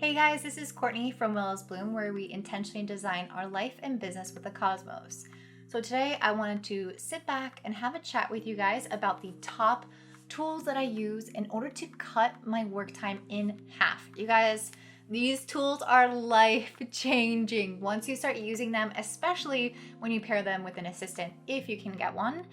Hey guys, this is Courtney from Willows Bloom, where we intentionally design our life and business with the cosmos. So today I wanted to sit back and have a chat with you guys about the top tools that I use in order to cut my work time in half. You guys, these tools are life-changing once you start using them, especially when you pair them with an assistant, if you can get one.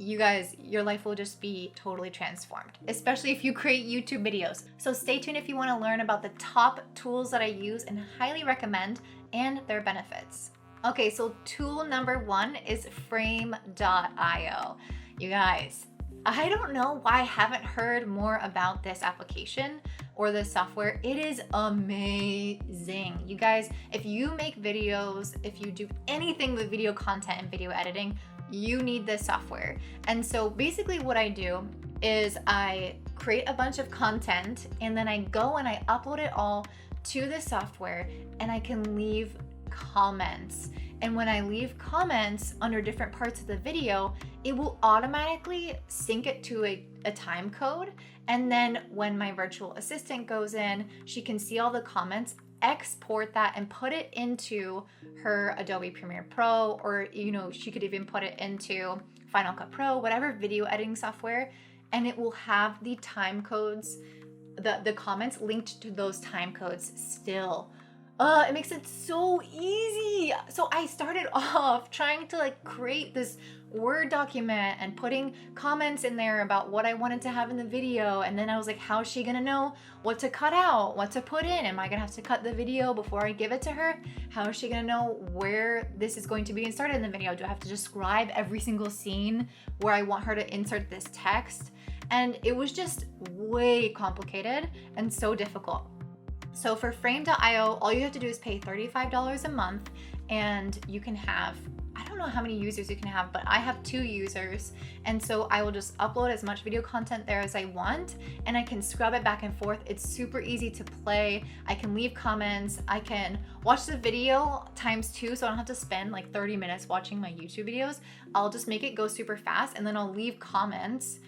You guys, your life will just be totally transformed, especially if you create YouTube videos. So stay tuned if you want to learn about the top tools that I use and highly recommend and their benefits. Okay, so tool number one is Frame.io. You guys, I don't know why I haven't heard more about this application or this software. It is amazing. You guys, if you make videos, if you do anything with video content and video editing, you need this software. And so basically what I do is I create a bunch of content and then I go and I upload it all to the software and I can leave comments. And when I leave comments under different parts of the video, it will automatically sync it to a time code. And then when my virtual assistant goes in, she can see all the comments, export that and put it into her Adobe Premiere Pro, or she could even put it into Final Cut Pro, whatever video editing software, and it will have the time codes, the comments linked to those time codes still. It makes it so easy. So I started off trying to create this Word document and putting comments in there about what I wanted to have in the video. And then I was like, how is she gonna know what to cut out, what to put in? Am I gonna have to cut the video before I give it to her? How is she gonna know where this is going to be inserted in the video? Do I have to describe every single scene where I want her to insert this text? And it was just way complicated and so difficult. So for Frame.io, all you have to do is pay $35 a month and you can have, I don't know how many users you can have, but I have 2 users. And so I will just upload as much video content there as I want and I can scrub it back and forth. It's super easy to play. I can leave comments. I can watch the video ×2 so I don't have to spend 30 minutes watching my YouTube videos. I'll just make it go super fast and then I'll leave comments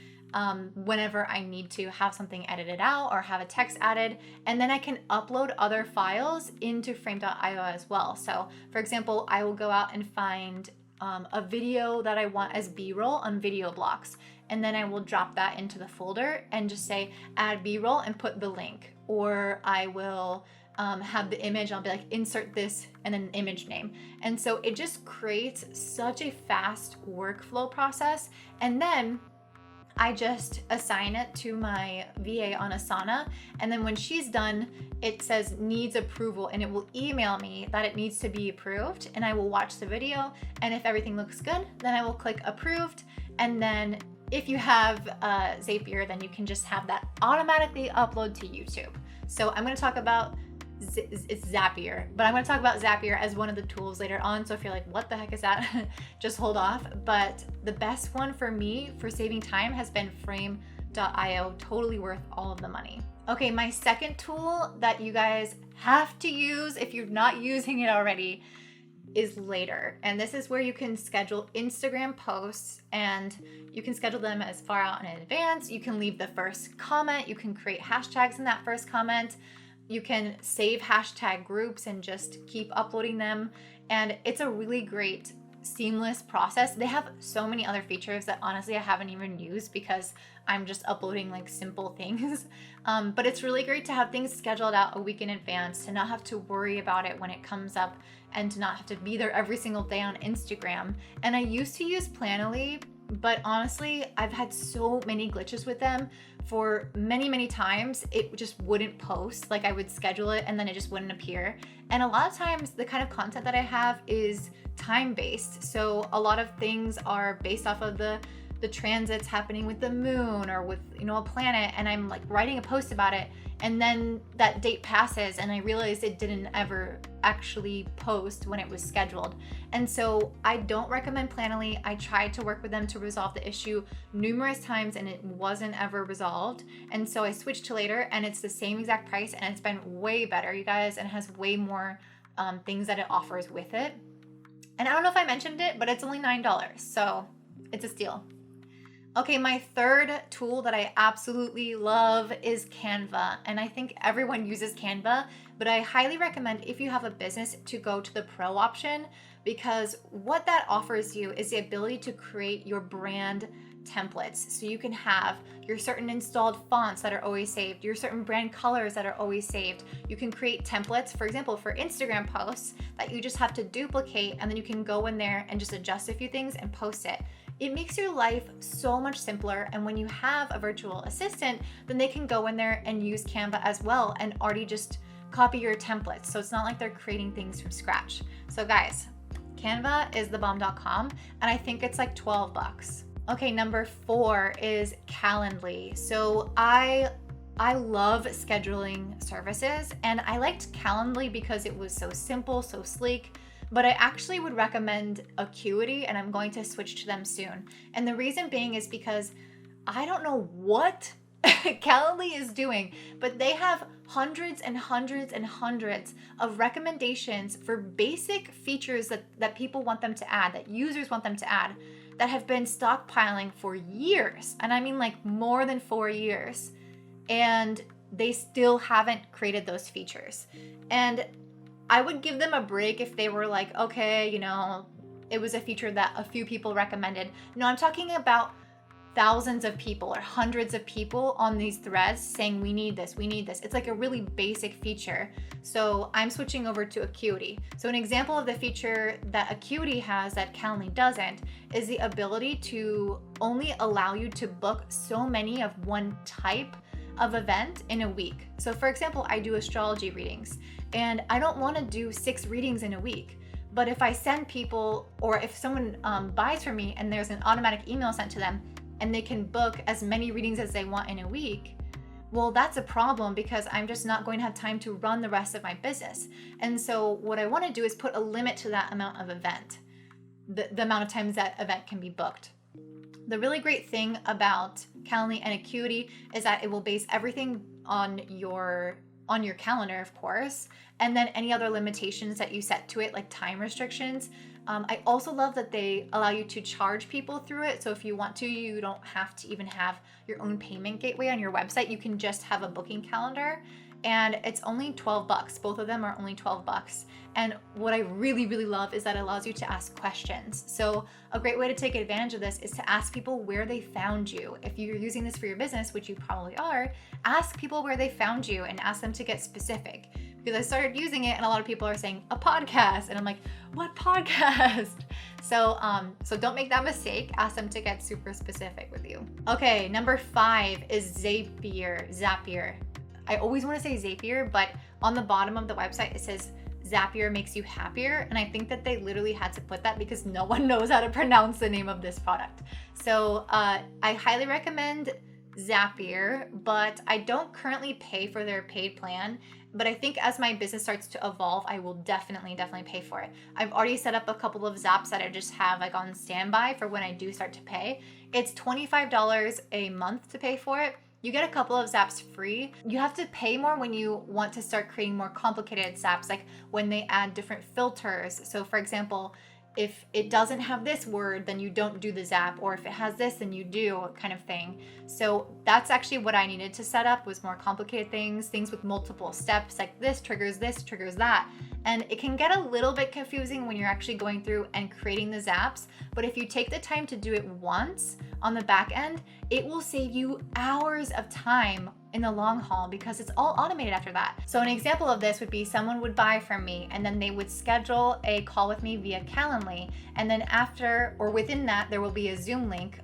whenever I need to have something edited out or have a text added, and then I can upload other files into Frame.io as well. So for example, I will go out and find a video that I want as B-roll on video blocks, and then I will drop that into the folder and just say add B-roll and put the link, or I will have the image, I'll be like insert this and then image name. And so it just creates such a fast workflow process. And then I just assign it to my VA on Sauna, and then when she's done, it says needs approval and it will email me that it needs to be approved, and I will watch the video, and if everything looks good, then I will click approved. And then if you have Zapier, then you can just have that automatically upload to YouTube. So I'm going to talk about it's Zapier, but I'm going to talk about Zapier as one of the tools later on. So if you're like, what the heck is that? Just hold off. But the best one for me for saving time has been Frame.io. Totally worth all of the money. Okay, my second tool that you guys have to use if you're not using it already is Later. And this is where you can schedule Instagram posts, and you can schedule them as far out in advance. You can leave the first comment. You can create hashtags in that first comment. You can save hashtag groups and just keep uploading them. And it's a really great, seamless process. They have so many other features that honestly I haven't even used because I'm just uploading simple things. But it's really great to have things scheduled out a week in advance, to not have to worry about it when it comes up, and to not have to be there every single day on Instagram. And I used to use Planoly, but honestly, I've had so many glitches with them. For many times, it just wouldn't post. I would schedule it and then it just wouldn't appear. And a lot of times, the kind of content that I have is time-based. So a lot of things are based off of the transits happening with the moon or with a planet, and I'm writing a post about it, and then that date passes and I realized it didn't ever actually post when it was scheduled. And so I don't recommend Planoly. I tried to work with them to resolve the issue numerous times and it wasn't ever resolved. And so I switched to Later, and it's the same exact price, and it's been way better, you guys, and it has way more things that it offers with it. And I don't know if I mentioned it, but it's only $9, so it's a steal. Okay, my third tool that I absolutely love is Canva. And I think everyone uses Canva, But I highly recommend, if you have a business, to go to the pro option, because what that offers you is the ability to create your brand templates. So you can have your certain installed fonts that are always saved, your certain brand colors that are always saved. You can create templates, for example, for Instagram posts that you just have to duplicate, and then you can go in there and just adjust a few things and post it. It makes your life so much simpler. And when you have a virtual assistant, then they can go in there and use Canva as well and already just copy your templates. So it's not like they're creating things from scratch. So guys, Canva is thebomb.com, and I think it's like $12. Okay, number 4 is Calendly. So I love scheduling services, and I liked Calendly because it was so simple, so sleek. But I actually would recommend Acuity, and I'm going to switch to them soon. And the reason being is because I don't know what Calendly is doing, but they have hundreds and hundreds and hundreds of recommendations for basic features that people want them to add, that users want them to add, that have been stockpiling for years. And I mean like more than 4 years. And they still haven't created those features. And I would give them a break if they were like, okay, you know, it was a feature that a few people recommended. No, I'm talking about thousands of people or hundreds of people on these threads saying, we need this, we need this. It's like a really basic feature. So I'm switching over to Acuity. So an example of the feature that Acuity has that Calendly doesn't is the ability to only allow you to book so many of one type of event in a week. So for example, I do astrology readings, and I don't want to do 6 readings in a week. But if I send people, or if someone buys from me and there's an automatic email sent to them and they can book as many readings as they want in a week, well, that's a problem, because I'm just not going to have time to run the rest of my business. And so what I want to do is put a limit to that amount of event, the amount of times that event can be booked. The really great thing about Calendly and Acuity is that it will base everything on your calendar, of course, and then any other limitations that you set to it, like time restrictions. I also love that they allow you to charge people through it. So if you want to, you don't have to even have your own payment gateway on your website. You can just have a booking calendar, and it's only $12. Both of them are only $12. And what I really, really love is that it allows you to ask questions. So a great way to take advantage of this is to ask people where they found you. If you're using this for your business, which you probably are, ask people where they found you and ask them to get specific. Because I started using it and a lot of people are saying a podcast, and I'm like, what podcast? So don't make that mistake. Ask them to get super specific with you. Okay, number 5 is Zapier. I always want to say Zapier, but on the bottom of the website, it says Zapier makes you happier. And I think that they literally had to put that because no one knows how to pronounce the name of this product. So I highly recommend Zapier, but I don't currently pay for their paid plan. But I think as my business starts to evolve, I will definitely pay for it. I've already set up a couple of Zaps that I just have like on standby for when I do start to pay. It's $25 a month to pay for it. You get a couple of Zaps free. You have to pay more when you want to start creating more complicated Zaps, like when they add different filters. So for example, if it doesn't have this word, then you don't do the Zap, or if it has this, then you do, kind of thing. So that's actually what I needed to set up, was more complicated things with multiple steps, like this triggers that. And it can get a little bit confusing when you're actually going through and creating the Zaps, but if you take the time to do it once on the back end, it will save you hours of time in the long haul, because it's all automated after that. So an example of this would be someone would buy from me, and then they would schedule a call with me via Calendly, and then after or within that there will be a Zoom link.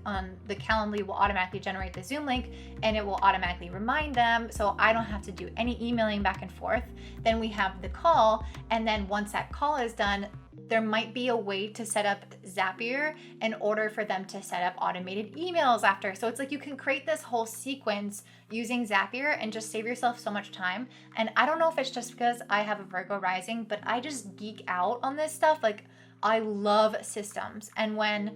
The Calendly will automatically generate the Zoom link, and it will automatically remind them, so I don't have to do any emailing back and forth. Then we have the call, and then once that call is done, there might be a way to set up Zapier in order for them to set up automated emails after. So it's like you can create this whole sequence using Zapier and just save yourself so much time. And I don't know if it's just because I have a Virgo rising, but I just geek out on this stuff. Like, I love systems. And when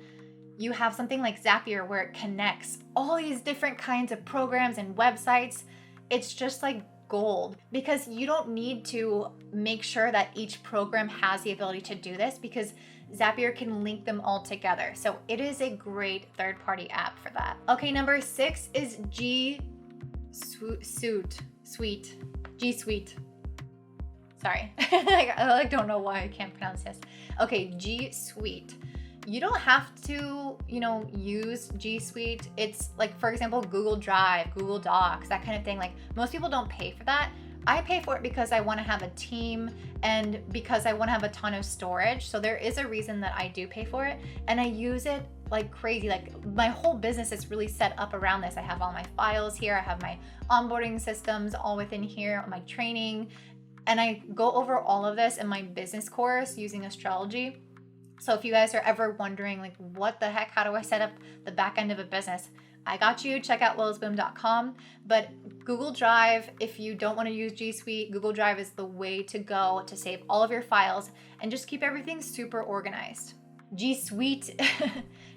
you have something like Zapier where it connects all these different kinds of programs and websites, it's just like gold, because you don't need to make sure that each program has the ability to do this, because Zapier can link them all together. So it is a great third-party app for that. Okay, number 6 is G Suite. Sorry. I don't know why I can't pronounce this. Okay, G Suite. You don't have to, use G Suite. It's like, for example, Google Drive, Google Docs, that kind of thing. Like, most people don't pay for that. I pay for it because I want to have a team and because I want to have a ton of storage. So there is a reason that I do pay for it, and I use it like crazy. Like, my whole business is really set up around this. I have all my files here. I have my onboarding systems all within here, my training, and I go over all of this in my business course using astrology. So if you guys are ever wondering, like, what the heck, how do I set up the back end of a business? I got you. Check out willisbloom.com. But Google Drive, if you don't want to use G Suite, Google Drive is the way to go to save all of your files and just keep everything super organized. G Suite,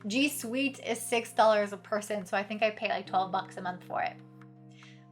G Suite is $6 a person, so I think I pay like $12 a month for it.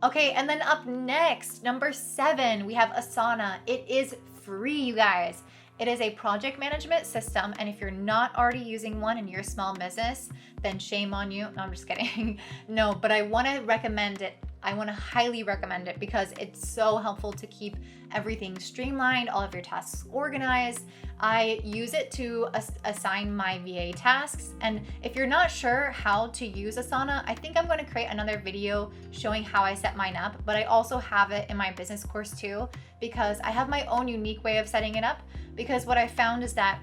Okay, and then up next, number 7, we have Asana. It is free, you guys. It is a project management system, and if you're not already using one in your small business, then shame on you. No, I'm just kidding. No, but I want to recommend it. I want to highly recommend it because it's so helpful to keep everything streamlined, all of your tasks organized. I use it to assign my VA tasks. And if you're not sure how to use Asana, I think I'm going to create another video showing how I set mine up, but I also have it in my business course too, because I have my own unique way of setting it up. Because what I found is that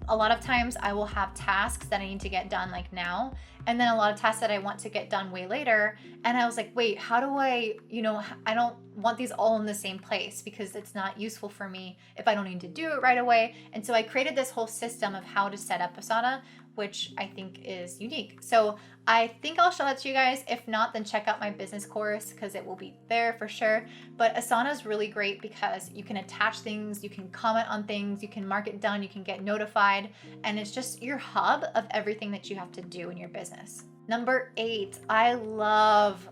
a lot of times I will have tasks that I need to get done like now, and then a lot of tasks that I want to get done way later. And I was like, wait, how do I don't want these all in the same place because it's not useful for me if I don't need to do it right away. And so I created this whole system of how to set up Asana, which I think is unique. So I think I'll show that to you guys. If not, then check out my business course because it will be there for sure. But Asana is really great because you can attach things, you can comment on things, you can mark it done, you can get notified, and it's just your hub of everything that you have to do in your business. Number 8, I love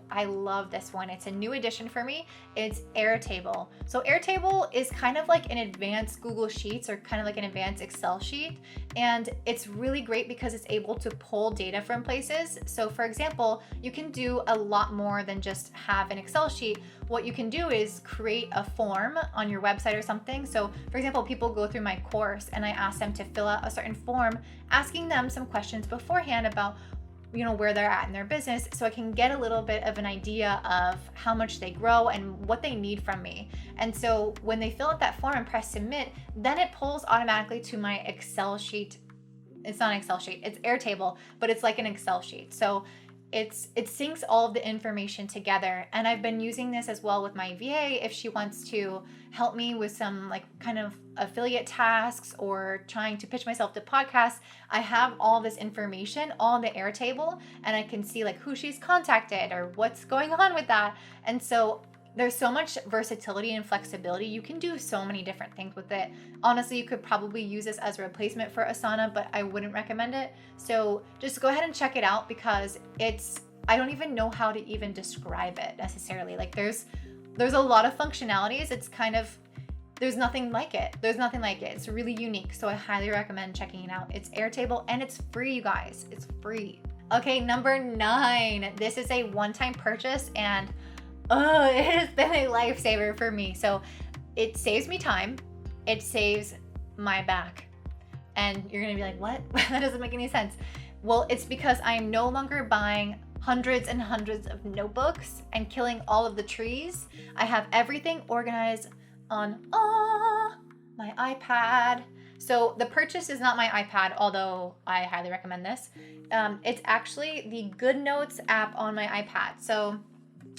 this one. It's a new addition for me. It's Airtable. So Airtable is kind of like an advanced Google Sheets or kind of like an advanced Excel sheet. And it's really great because it's able to pull data from places. So for example, you can do a lot more than just have an Excel sheet. What you can do is create a form on your website or something. So for example, people go through my course and I ask them to fill out a certain form, asking them some questions beforehand about where they're at in their business, so I can get a little bit of an idea of how much they grow and what they need from me. And so when they fill out that form and press submit, then it pulls automatically to my Excel sheet. It's not an Excel sheet, it's Airtable, but it's like an Excel sheet. So it syncs all of the information together. And I've been using this as well with my VA if she wants to help me with some like kind of affiliate tasks or trying to pitch myself to podcasts. I have all this information on the Airtable and I can see like who she's contacted or what's going on with that. And so there's so much versatility and flexibility. You can do so many different things with it. Honestly, you could probably use this as a replacement for Asana, but I wouldn't recommend it. So just go ahead and check it out because I don't even know how to even describe it necessarily. Like there's a lot of functionalities. It's kind of, there's nothing like it. It's really unique. So I highly recommend checking it out. It's Airtable and it's free, you guys. It's free. Okay, number 9. This is a one-time purchase and it has been a lifesaver for me. So it saves me time. It saves my back. And you're going to be like, what? That doesn't make any sense. Well, it's because I'm no longer buying hundreds and hundreds of notebooks and killing all of the trees. I have everything organized on my iPad. So the purchase is not my iPad, although I highly recommend this. It's actually the GoodNotes app on my iPad. So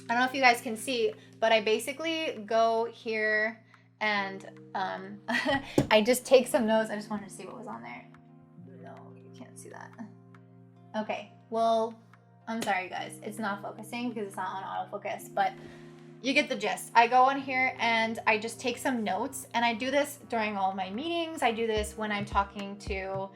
I don't know if you guys can see, but I basically go here and I just take some notes. I just wanted to see what was on there. No, you can't see that. Okay, well, I'm sorry guys. It's not focusing because it's not on autofocus, but you get the gist. I go on here and I just take some notes, and I do this during all my meetings. I do this when I'm talking to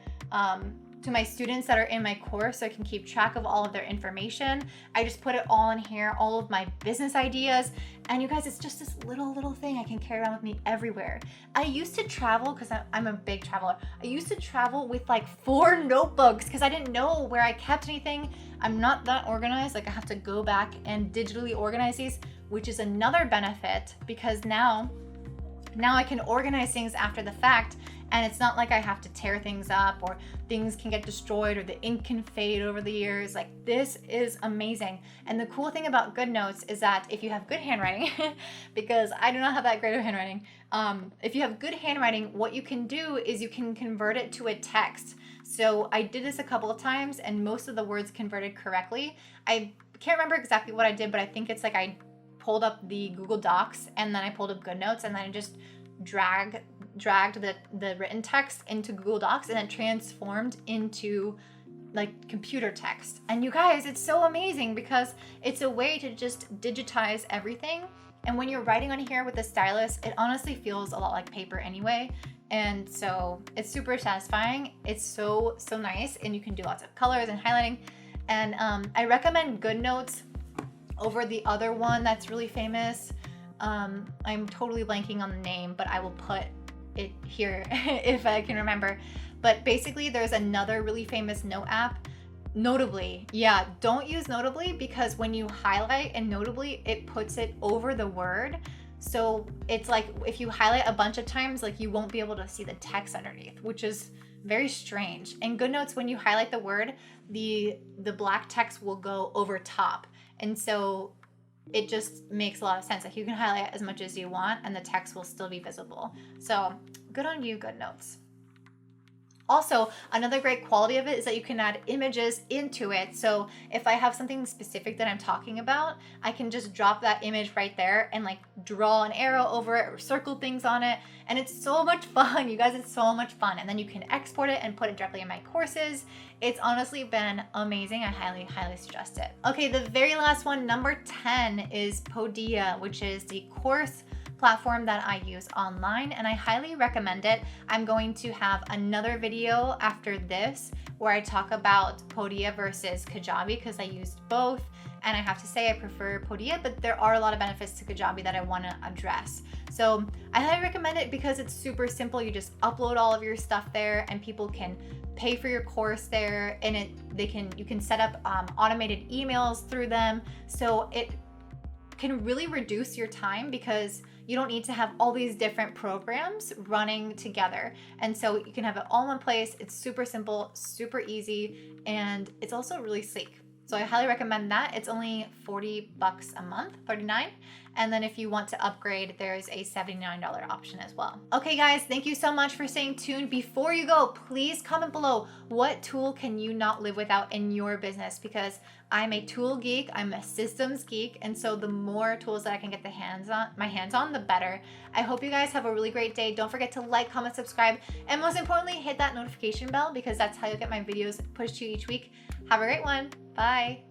my students that are in my course so I can keep track of all of their information. I just put it all in here, all of my business ideas. And you guys, it's just this little thing I can carry around with me everywhere. I used to travel, because I'm a big traveler. I used to travel with like 4 notebooks because I didn't know where I kept anything. I'm not that organized. Like I have to go back and digitally organize these, which is another benefit because now Now I can organize things after the fact, and it's not like I have to tear things up or things can get destroyed or the ink can fade over the years. Like, this is amazing. And the cool thing about GoodNotes is that if you have good handwriting, because I do not have that great of handwriting, if you have good handwriting, what you can do is you can convert it to a text. So I did this a couple of times and most of the words converted correctly. I can't remember exactly what I did, but I think it's like I pulled up the Google Docs and then I pulled up GoodNotes and then I just dragged the written text into Google Docs and then transformed into like computer text. And you guys, it's so amazing because it's a way to just digitize everything. And when you're writing on here with the stylus, it honestly feels a lot like paper anyway. And so it's super satisfying. It's so nice, and you can do lots of colors and highlighting. And I recommend GoodNotes over the other one that's really famous. I'm totally blanking on the name, but I will put it here if I can remember. But basically there's another really famous note app, Notably. Yeah, don't use Notably because when you highlight and Notably, it puts it over the word. So it's like if you highlight a bunch of times, like you won't be able to see the text underneath, which is very strange. In GoodNotes, when you highlight the word, the black text will go over top. And so it just makes a lot of sense. Like you can highlight as much as you want and the text will still be visible. So good on you, GoodNotes. Also, another great quality of it is that you can add images into it. So if I have something specific that I'm talking about, I can just drop that image right there and like draw an arrow over it or circle things on it. And it's so much fun, you guys, it's so much fun. And then you can export it and put it directly in my courses. It's honestly been amazing. I highly, highly suggest it. Okay, the very last one, number 10 is Podia, which is the course platform that I use online, and I highly recommend it. I'm going to have another video after this where I talk about Podia versus Kajabi because I used both, and I have to say I prefer Podia, but there are a lot of benefits to Kajabi that I want to address. So I highly recommend it because it's super simple. You just upload all of your stuff there and people can pay for your course there, and you can set up automated emails through them. So it can really reduce your time because you don't need to have all these different programs running together. And so you can have it all in one place. It's super simple, super easy, and it's also really sleek. So I highly recommend that. It's only $40 a month, $39. And then if you want to upgrade, there's a $79 option as well. Okay guys, thank you so much for staying tuned. Before you go, please comment below, what tool can you not live without in your business? Because I'm a tool geek, I'm a systems geek, and so the more tools that I can get my hands on, the better. I hope you guys have a really great day. Don't forget to like, comment, subscribe, and most importantly, hit that notification bell because that's how you'll get my videos pushed to you each week. Have a great one. Bye.